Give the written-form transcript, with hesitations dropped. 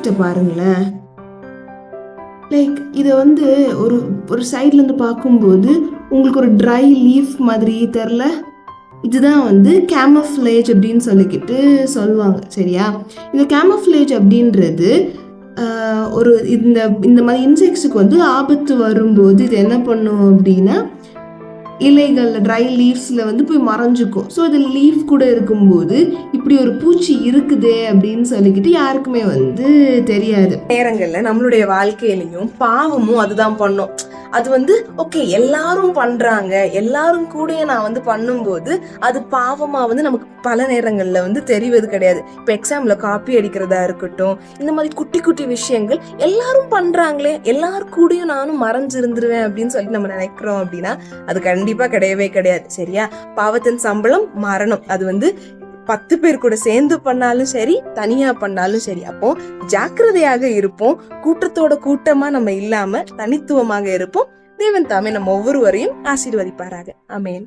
இன்செக்டை பாருங்களேன். லைக் இதை ஒரு ஒரு சைட்லேருந்து பார்க்கும்போது உங்களுக்கு ஒரு ட்ரை லீஃப் மாதிரி தெரில. இதுதான் கேமஃப்ளேஜ் அப்படின்னு சொல்லிக்கிட்டு சொல்லுவாங்க. சரியா? இந்த கேமஃப்ளேஜ் அப்படின்றது ஒரு இந்த மாதிரி இன்செக்ட்ஸுக்கு ஆபத்து வரும்போது இது என்ன பண்ணும் அப்படின்னா, இலைகளில் ட்ரை லீவ்ஸில் போய் மறைஞ்சிக்கும். ஸோ இது லீஃப் கூட இருக்கும்போது இப்படி ஒரு பூச்சி இருக்குதே அப்படின்னு சொல்லிக்கிட்டு யாருக்குமே தெரியாது. நேரங்களில் நம்மளுடைய வாழ்க்கையிலையும் பாவமும் அதுதான் பண்ணும். அது ஓகே எல்லாரும் பண்றாங்க, எல்லாரும் கூட நான் பண்ணும்போது அது பாவமா நமக்கு பல நேரங்கள்ல தெரிவது கிடையாது. இப்போ எக்ஸாம்ல காப்பி அடிக்கிறதா இருக்கட்டும், இந்த மாதிரி குட்டி குட்டி விஷயங்கள் எல்லாரும் பண்றாங்களே, எல்லாரும் கூடயும் நானும் மறைஞ்சிருந்துருவேன் அப்படின்னு சொல்லி நம்ம நினைக்கிறோம் அப்படின்னா அது கண்டிப்பா கிடையவே கிடையாது. சரியா? பாவத்தின் சம்பளம் மரணம். அது 10 பேர் கூட சேர்ந்து பண்ணாலும் சரி, தனியா பண்ணாலும் சரி. அப்போ ஜாக்கிரதையாக இருப்போம். கூட்டத்தோட கூட்டமா நம்ம இல்லாம தனித்துவமாக இருப்போம். தேவன் தாமே நம்ம ஒவ்வொருவரையும் ஆசீர்வதிப்பாராக. ஆமென்.